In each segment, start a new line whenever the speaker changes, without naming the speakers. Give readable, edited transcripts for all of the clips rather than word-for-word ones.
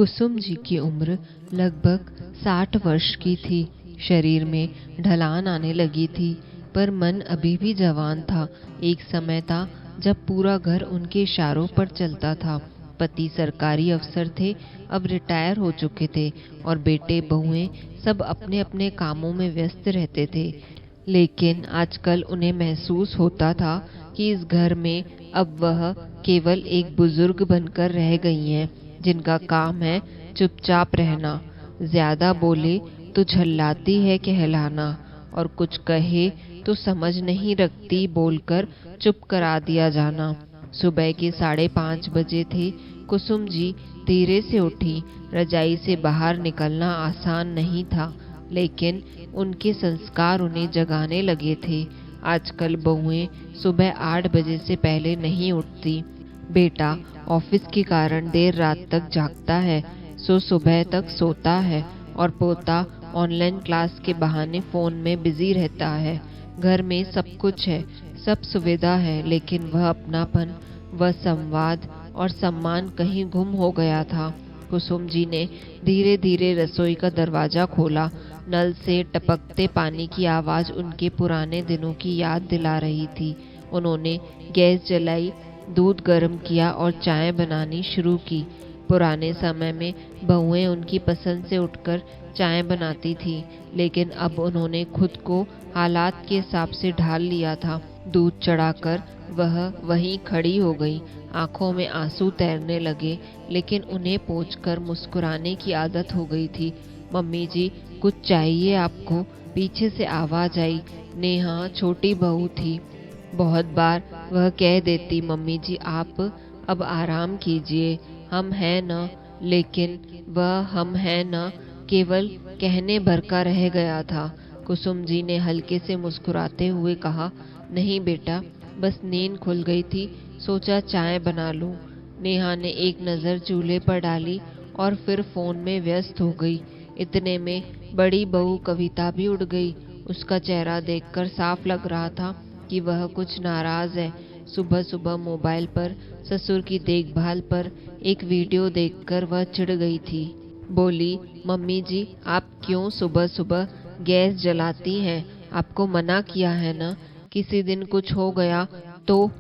कुसुम जी की उम्र लगभग 60 वर्ष की थी। शरीर में ढलान आने लगी थी, पर मन अभी भी जवान था। एक समय था जब पूरा घर उनके इशारों पर चलता था। पति सरकारी अफसर थे, अब रिटायर हो चुके थे और बेटे बहुएं सब अपने अपने कामों में व्यस्त रहते थे। लेकिन आजकल उन्हें महसूस होता था कि इस घर में अब वह केवल एक बुजुर्ग बनकर रह गई हैं, जिनका काम है चुपचाप रहना। ज्यादा बोले तो झल्लाती है कहलाना, और कुछ कहे तो समझ नहीं रखती बोलकर चुप करा दिया जाना। सुबह के 5:30 बजे थे। कुसुम जी धीरे से उठी। रजाई से बाहर निकलना आसान नहीं था, लेकिन उनके संस्कार उन्हें जगाने लगे थे। आजकल बहुएं सुबह 8 बजे से पहले नहीं उठती। बेटा ऑफिस के कारण देर रात तक जागता है, सो सुबह तक सोता है, और पोता ऑनलाइन क्लास के बहाने फोन में बिजी रहता है। घर में सब कुछ है, सब सुविधा है, लेकिन वह अपनापन, वह संवाद और सम्मान कहीं गुम हो गया था। कुसुम जी ने धीरे धीरे रसोई का दरवाजा खोला। नल से टपकते पानी की आवाज उनके पुराने दिनों की याद दिला रही थी। उन्होंने गैस जलाई, दूध गर्म किया और चाय बनानी शुरू की। पुराने समय में बहुएं उनकी पसंद से उठकर चाय बनाती थी, लेकिन अब उन्होंने खुद को हालात के हिसाब से ढाल लिया था। दूध चढ़ाकर वह वहीं खड़ी हो गई। आंखों में आंसू तैरने लगे, लेकिन उन्हें पोंछकर मुस्कुराने की आदत हो गई थी। मम्मी जी, कुछ चाहिए आपको? पीछे से आवाज आई। नेहा छोटी बहू थी। बहुत बार वह कह देती, मम्मी जी आप अब आराम कीजिए, हम हैं न। लेकिन वह हम हैं न केवल कहने भर का रह गया था। कुसुम जी ने हल्के से मुस्कुराते हुए कहा, नहीं बेटा, बस नींद खुल गई थी, सोचा चाय बना लूं। नेहा ने एक नज़र चूल्हे पर डाली और फिर फोन में व्यस्त हो गई। इतने में बड़ी बहू कविता भी उठ गई। उसका चेहरा देखकर साफ लग रहा था कि वह कुछ नाराज है। सुबह सुबह मोबाइल पर ससुर की देखभाल पर एक वीडियो देखकर वह चिढ़ गई थी। बोली, मम्मी जी आप क्यों सुबह सुबह गैस जलाती हैं? आपको मना किया है ना? किसी दिन कुछ हो गया तो?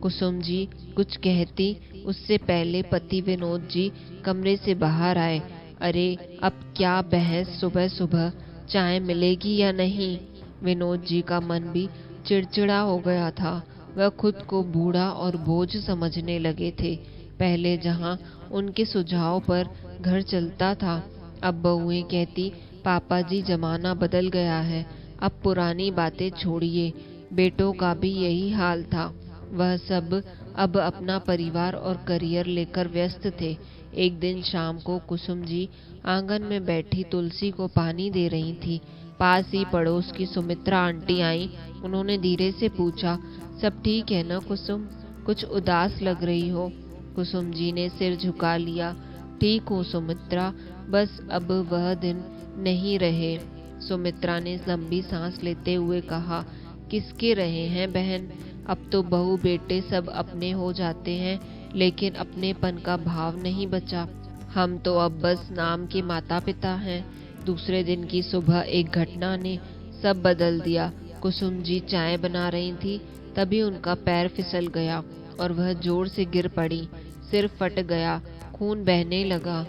कुसुम जी कुछ कहती, उससे पहले पति विनोद जी कमरे से बाहर आए। अरे अब क्या बहस सुबह सुबह, चाय मिलेगी या नहीं? विनोद जी का मन भी चिड़चिड़ा हो गया था। वह खुद को बूढ़ा और बोझ समझने लगे थे। पहले जहां उनके सुझाव पर घर चलता था, अब बहुएं कहती, पापा जी जमाना बदल गया है, अब पुरानी बातें छोड़िए। बेटों का भी यही हाल था। वह सब अब अपना परिवार और करियर लेकर व्यस्त थे। एक दिन शाम को कुसुम जी आंगन में बैठी तुलसी को पानी दे रही थी। पास ही पड़ोस की सुमित्रा आंटी आई। उन्होंने धीरे से पूछा, सब ठीक है ना कुसुम? कुछ उदास लग रही हो। कुसुम जी ने सिर झुका लिया। ठीक हूँ सुमित्रा, बस अब वह दिन नहीं रहे। सुमित्रा ने लंबी सांस लेते हुए कहा, किसके रहे हैं बहन? अब तो बहू बेटे सब अपने हो जाते हैं, लेकिन अपनेपन का भाव नहीं बचा। हम तो अब बस नाम के माता पिता हैं। दूसरे दिन की सुबह एक घटना ने सब बदल दिया। कुसुम जी चाय बना रही थी, तभी उनका पैर फिसल गया और वह जोर से गिर पड़ी। सिर फट गया, खून बहने लगा।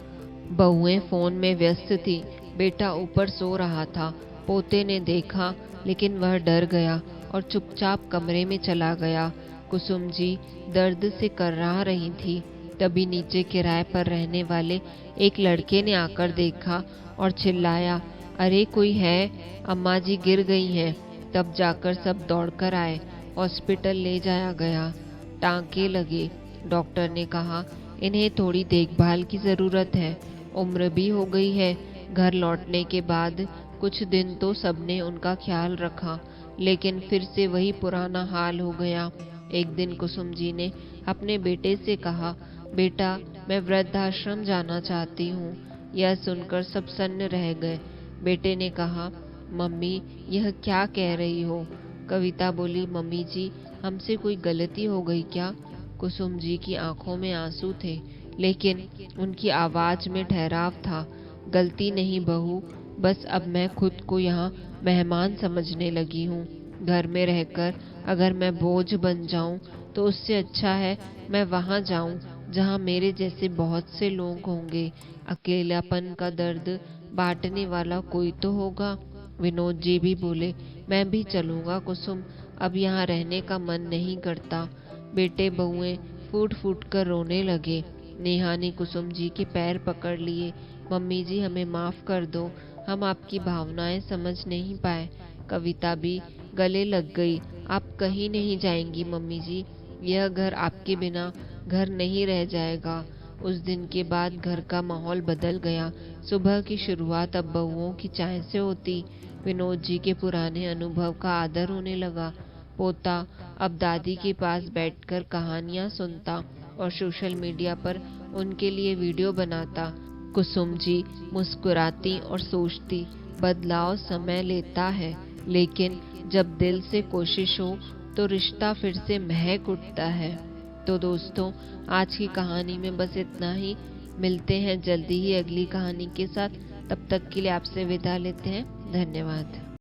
बहुएं फोन में व्यस्त थी। बेटा ऊपर सो रहा था। पोते ने देखा, लेकिन वह डर गया और चुपचाप कमरे में चला गया। कुसुम जी दर्द से कर्रा रही थी। तभी नीचे किराए पर रहने वाले एक लड़के ने आकर देखा और चिल्लाया, अरे कोई है, अम्मा जी गिर गई हैं। तब जाकर सब दौड़कर आए। हॉस्पिटल ले जाया गया। टांके लगे। डॉक्टर ने कहा, इन्हें थोड़ी देखभाल की जरूरत है, उम्र भी हो गई है। घर लौटने के बाद कुछ दिन तो सबने उनका ख्याल रखा, लेकिन फिर से वही पुराना हाल हो गया। एक दिन कुसुम जी ने अपने बेटे से कहा, बेटा मैं वृद्धाश्रम जाना चाहती हूँ। यह सुनकर सब सन्न रह गए। बेटे ने कहा, मम्मी यह क्या कह रही हो? कविता बोली, मम्मी जी हमसे कोई गलती हो गई क्या? कुसुम जी की आंखों में आंसू थे, लेकिन उनकी आवाज में ठहराव था। गलती नहीं बहू, बस अब मैं खुद को यहाँ मेहमान समझने लगी हूँ। घर में रहकर अगर मैं बोझ बन जाऊं तो उससे अच्छा है मैं वहां जाऊं जहां मेरे जैसे बहुत से लोग होंगे। अकेलापन का दर्द बांटने वाला कोई तो होगा। विनोद जी भी बोले, मैं भी चलूंगा कुसुम, अब यहाँ रहने का मन नहीं करता। बेटे बहुएं फूट फूट कर रोने लगे। नेहा ने कुसुम जी के पैर पकड़ लिए। मम्मी जी, हमें माफ कर दो, हम आपकी भावनाएं समझ नहीं पाए। कविता भी गले लग गई। आप कहीं नहीं जाएंगी मम्मी जी, यह घर आपके बिना घर नहीं रह जाएगा। उस दिन के बाद घर का माहौल बदल गया। सुबह की शुरुआत अब बहुओं की चाय से होती। विनोद जी के पुराने अनुभव का आदर होने लगा। पोता अब दादी के पास बैठकर कहानियां सुनता और सोशल मीडिया पर उनके लिए वीडियो बनाता। कुसुम जी मुस्कुराती और सोचती, बदलाव समय लेता है, लेकिन जब दिल से कोशिश हो तो रिश्ता फिर से महक उठता है। तो दोस्तों, आज की कहानी में बस इतना ही। मिलते हैं जल्दी ही अगली कहानी के साथ। तब तक के लिए आपसे विदा लेते हैं। धन्यवाद।